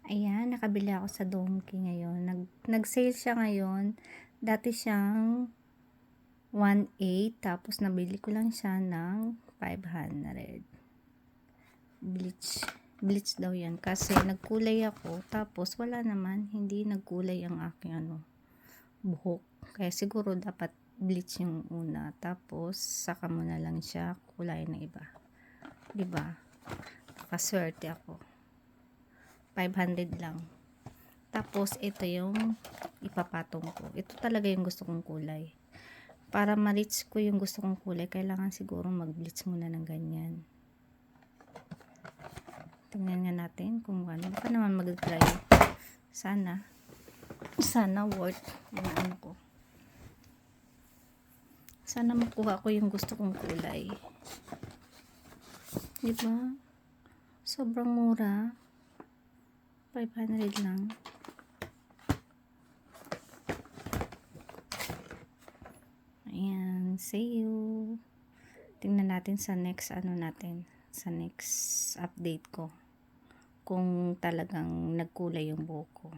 Ayan, nakabili ako sa Donkey ngayon. Nag-sale siya ngayon. Dati siyang 1.8 tapos nabili ko lang siya ng 500. Bleach daw yan kasi nagkulay ako tapos wala naman, hindi nagkulay ang aking buhok. Kaya siguro dapat bleach yung una tapos saka mo na lang siya kulay na iba. 'Di ba? Nakaswerte ako. 500 lang. Tapos, ito yung ipapatong ko. Ito talaga yung gusto kong kulay. Para ma-reach ko yung gusto kong kulay, kailangan siguro mag-bleach muna ng ganyan. Tingnan nga natin kung ano. Baka naman mag-dry. Sana worth yung ano ko. Sana makuha ko yung gusto kong kulay. Diba? Sobrang mura. 500 lang. Ayan, see you. Tingnan natin sa next sa next update ko. Kung talagang nagkulay yung buhok ko.